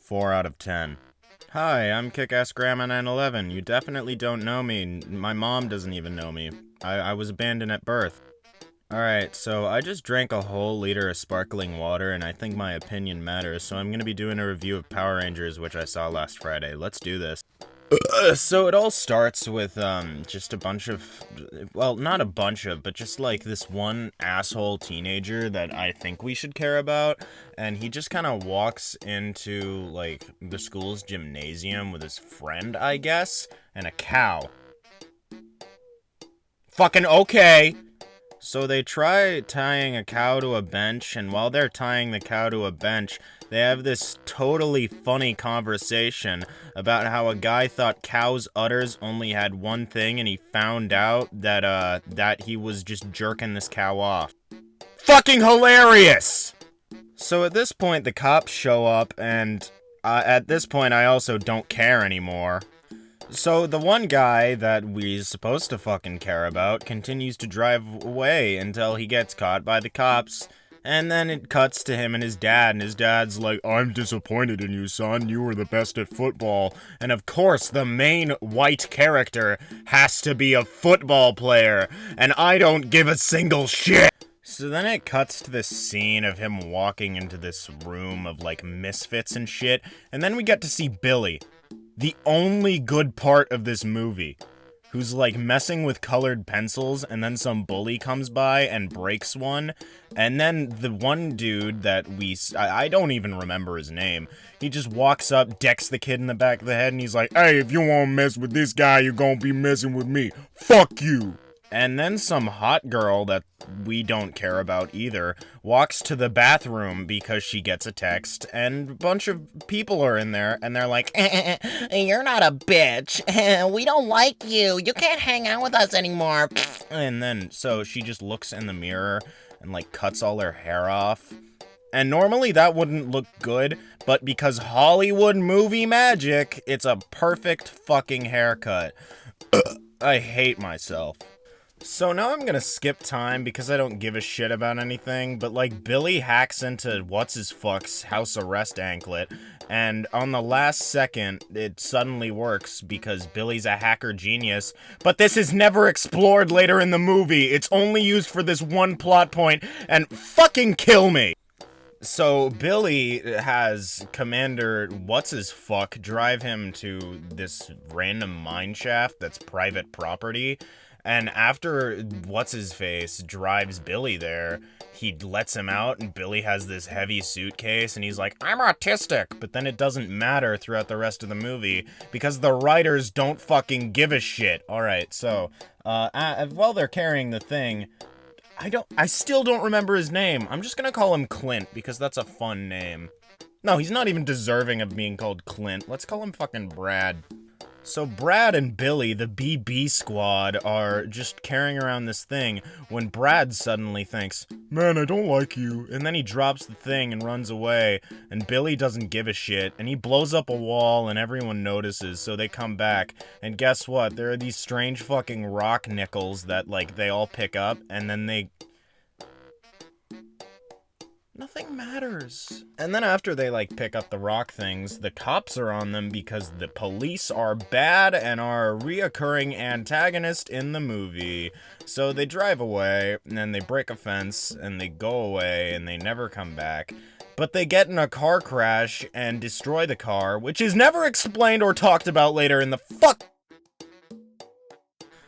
4 out of 10. Hi, I'm Kick-Ass Grandma 911. You definitely don't know me. My mom doesn't even know me. I was abandoned at birth. Alright, so I just drank a whole liter of sparkling water, and I think my opinion matters, so I'm gonna be doing a review of Power Rangers, which I saw last Friday. Let's do this. So it all starts with, just a bunch of, well, not a bunch of, but just like this one asshole teenager that I think we should care about, and he just kind of walks into, like, the school's gymnasium with his friend, I guess, and a cow. Fucking okay! So they try tying a cow to a bench, and while they're tying the cow to a bench, they have this totally funny conversation about how a guy thought cows' udders only had one thing, and he found out that he was just jerking this cow off. Fucking hilarious! So at this point, the cops show up, and at this point, I also don't care anymore. So the one guy that we're supposed to fucking care about continues to drive away until he gets caught by the cops. And then it cuts to him and his dad's like, "I'm disappointed in you, son. You were the best at football." And of course, the main white character has to be a football player, and I don't give a single shit. So then it cuts to this scene of him walking into this room of, like, misfits and shit, and then we get to see Billy, the only good part of this movie, who's, like, messing with colored pencils, and then some bully comes by and breaks one, and then the one dude that I don't even remember his name, he just walks up, decks the kid in the back of the head, and he's like, "Hey, if you wanna mess with this guy, you're gonna be messing with me. Fuck you!" And then some hot girl that we don't care about either walks to the bathroom because she gets a text, and a bunch of people are in there, and they're like, "You're not a bitch. We don't like you. You can't hang out with us anymore." And then, so she just looks in the mirror and, like, cuts all her hair off. And normally that wouldn't look good, but because Hollywood movie magic, it's a perfect fucking haircut. I hate myself. So now I'm gonna skip time because I don't give a shit about anything, but, like, Billy hacks into what's-his-fuck's house arrest anklet, and on the last second, it suddenly works because Billy's a hacker genius, but this is never explored later in the movie. It's only used for this one plot point, and fucking kill me! So Billy has Commander what's-his-fuck drive him to this random mine shaft that's private property, and after what's-his-face drives Billy there, he lets him out, and Billy has this heavy suitcase, and he's like, "I'm autistic," but then it doesn't matter throughout the rest of the movie, because the writers don't fucking give a shit. Alright, so, while they're carrying the thing, I still don't remember his name. I'm just gonna call him Clint, because that's a fun name. No, he's not even deserving of being called Clint. Let's call him fucking Brad. So Brad and Billy, the BB squad, are just carrying around this thing when Brad suddenly thinks, "Man, I don't like you," and then he drops the thing and runs away, and Billy doesn't give a shit, and he blows up a wall and everyone notices, so they come back, and guess what? There are these strange fucking rock nickels that, like, they all pick up, and then nothing matters. And then after they, like, pick up the rock things, the cops are on them because the police are bad and are a reoccurring antagonist in the movie. So they drive away, and then they break a fence, and they go away, and they never come back. But they get in a car crash and destroy the car, which is never explained or talked about later in the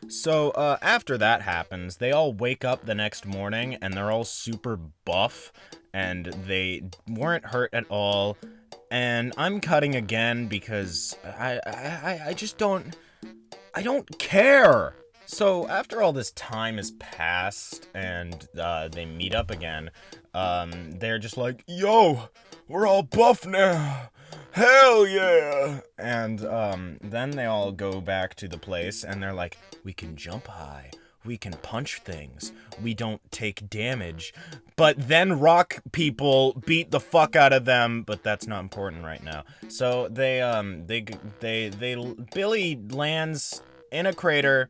So, after that happens, they all wake up the next morning, and they're all super buff, and they weren't hurt at all, and I'm cutting again because I just don't care! So, after all this time has passed, and, they meet up again, they're just like, "Yo, we're all buff now! Hell yeah!" And, then they all go back to the place, and they're like, "We can jump high, we can punch things, we don't take damage," but then rock people beat the fuck out of them, but that's not important right now. So, Billy lands in a crater,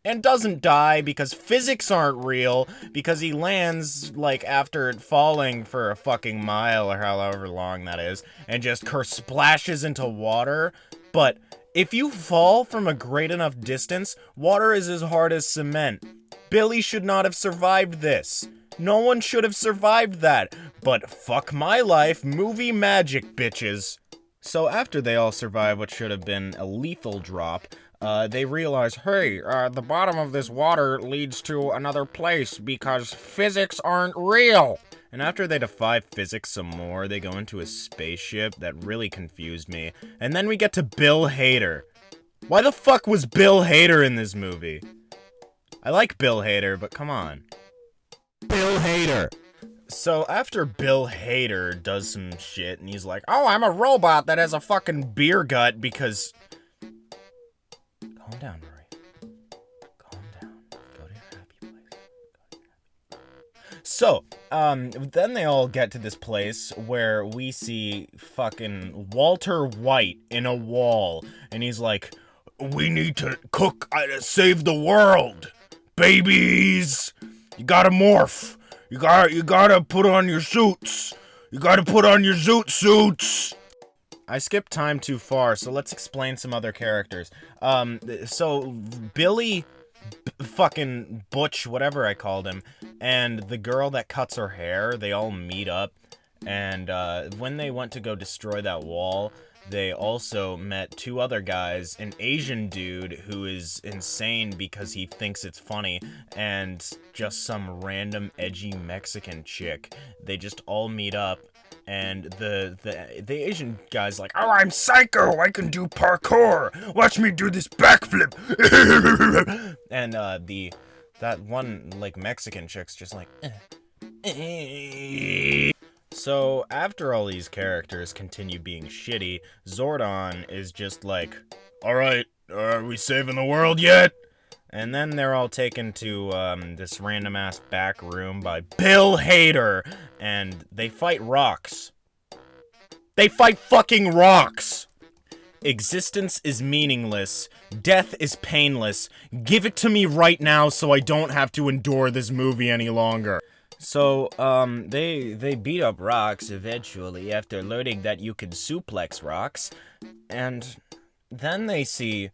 and doesn't die because physics aren't real, because he lands, like, after falling for a fucking mile or however long that is, and just splashes into water. But if you fall from a great enough distance, water is as hard as cement. Billy should not have survived this. No one should have survived that. But fuck my life, movie magic, bitches. So after they all survive what should have been a lethal drop, they realize, hey, the bottom of this water leads to another place because physics aren't real. And after they defy physics some more, they go into a spaceship that really confused me. And then we get to Bill Hader. Why the fuck was Bill Hader in this movie? I like Bill Hader, but come on. Bill Hader. So after Bill Hader does some shit and he's like, oh, I'm a robot that has a fucking beer gut because... Calm down, Marie. Calm down. Go to your happy place. So, then they all get to this place where we see fucking Walter White in a wall. And he's like, we need to cook to save the world. Babies! You gotta morph. You gotta put on your suits. You gotta put on your zoot suits. I skipped time too far, so let's explain some other characters. So Billy, fucking Butch, whatever I called him, and the girl that cuts her hair, they all meet up. And when they went to go destroy that wall, they also met two other guys, an Asian dude who is insane because he thinks it's funny, and just some random edgy Mexican chick. They just all meet up, and the Asian guy's like, oh, I'm psycho, I can do parkour, watch me do this backflip. And that one, like, Mexican chick's just like, So, after all these characters continue being shitty, Zordon is just like, alright, are we saving the world yet? And then they're all taken to this random-ass back room by Bill Hader, and they fight rocks. They fight fucking rocks! Existence is meaningless. Death is painless. Give it to me right now so I don't have to endure this movie any longer. So, they beat up rocks eventually after learning that you can suplex rocks, and then they see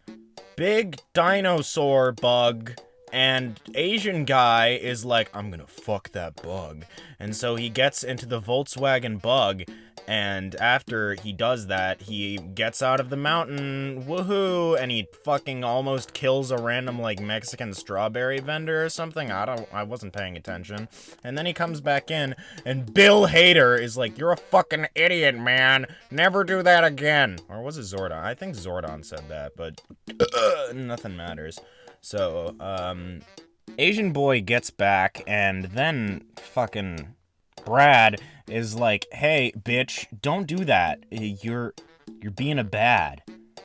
big dinosaur bug, and Asian guy is like, I'm gonna fuck that bug. And so he gets into the Volkswagen Bug, and after he does that, he gets out of the mountain, woohoo, and he fucking almost kills a random, like, Mexican strawberry vendor or something. I wasn't paying attention. And then he comes back in, and Bill Hader is like, you're a fucking idiot, man. Never do that again. Or was it Zordon? I think Zordon said that, but nothing matters. So, Asian boy gets back, and then fucking Brad is like, hey, bitch, don't do that. You're being a bad.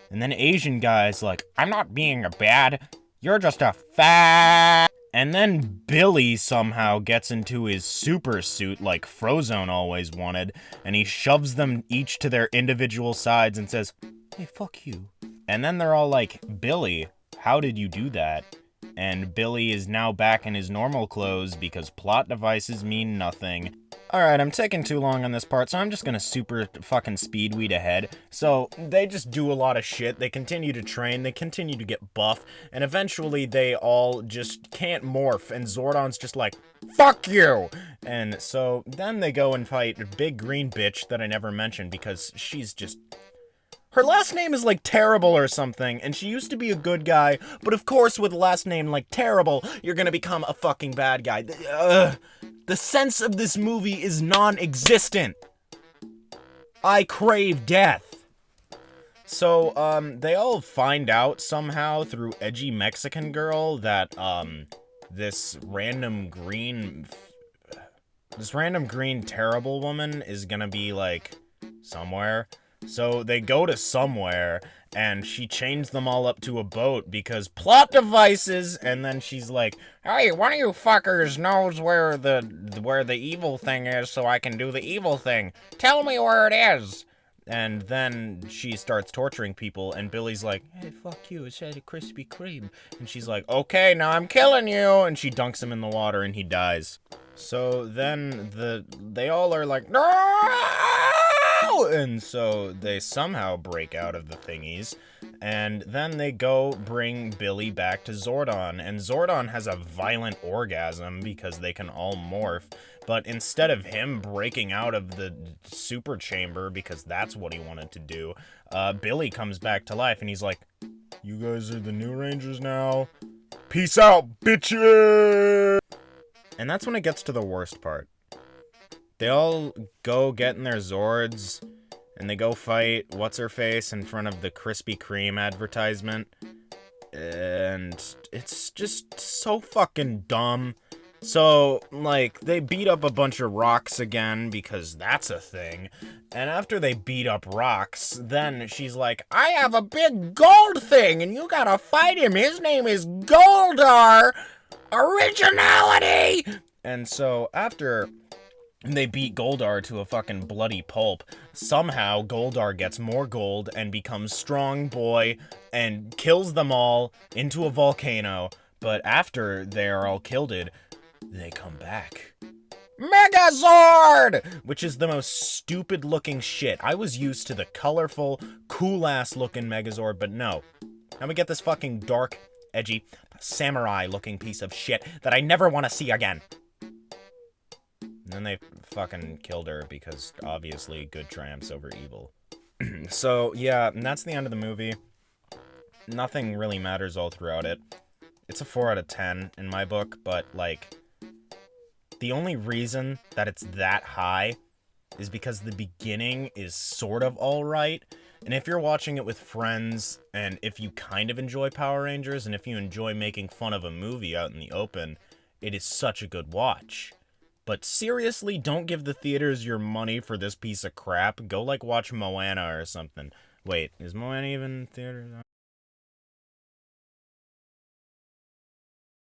And then Asian guy's like, I'm not being a bad. You're just a fat. And then Billy somehow gets into his super suit like Frozone always wanted, and he shoves them each to their individual sides and says, hey, fuck you. And then they're all like, Billy, how did you do that? And Billy is now back in his normal clothes because plot devices mean nothing. Alright, I'm taking too long on this part, so I'm just gonna super fucking speedweed ahead. So, they just do a lot of shit, they continue to train, they continue to get buff, and eventually they all just can't morph, and Zordon's just like, fuck you! And so, then they go and fight a big green bitch that I never mentioned because she's just... Her last name is like Terrible or something, and she used to be a good guy, but of course with a last name like Terrible, you're gonna become a fucking bad guy. The sense of this movie is non-existent. I crave death. So, they all find out somehow through edgy Mexican girl that, this random green terrible woman is gonna be, like, somewhere. So they go to somewhere, and she chains them all up to a boat because plot devices, and then she's like, hey, one of you fuckers knows where the evil thing is so I can do the evil thing. Tell me where it is. And then she starts torturing people, and Billy's like, hey, fuck you, it's had a Krispy Kreme. And she's like, okay, now I'm killing you! And she dunks him in the water, and he dies. So then they all are like, no! And so they somehow break out of the thingies, and then they go bring Billy back to Zordon, and Zordon has a violent orgasm because they can all morph, but instead of him breaking out of the super chamber because that's what he wanted to do, Billy comes back to life, and he's like, you guys are the new Rangers now? Peace out, bitches! And that's when it gets to the worst part. They all go get in their Zords, and they go fight What's-Her-Face in front of the Krispy Kreme advertisement. And it's just so fucking dumb. So, like, they beat up a bunch of rocks again, because that's a thing. And after they beat up rocks, then she's like, I have a big gold thing, and you gotta fight him. His name is Goldar! Originality! And so, after they beat Goldar to a fucking bloody pulp, somehow Goldar gets more gold and becomes strong boy and kills them all into a volcano. But after they're all killed, they come back. Megazord! Which is the most stupid looking shit. I was used to the colorful, cool ass looking Megazord, but no. Now we get this fucking dark, edgy, samurai looking piece of shit that I never want to see again. And then they fucking killed her because, obviously, good triumphs over evil. So, yeah, and that's the end of the movie. Nothing really matters all throughout it. It's a 4 out of 10 in my book, but, like, the only reason that it's that high is because the beginning is sort of alright. And if you're watching it with friends, and if you kind of enjoy Power Rangers, and if you enjoy making fun of a movie out in the open, it is such a good watch. But seriously, don't give the theaters your money for this piece of crap. Go, like, watch Moana or something. Wait, is Moana even in theaters?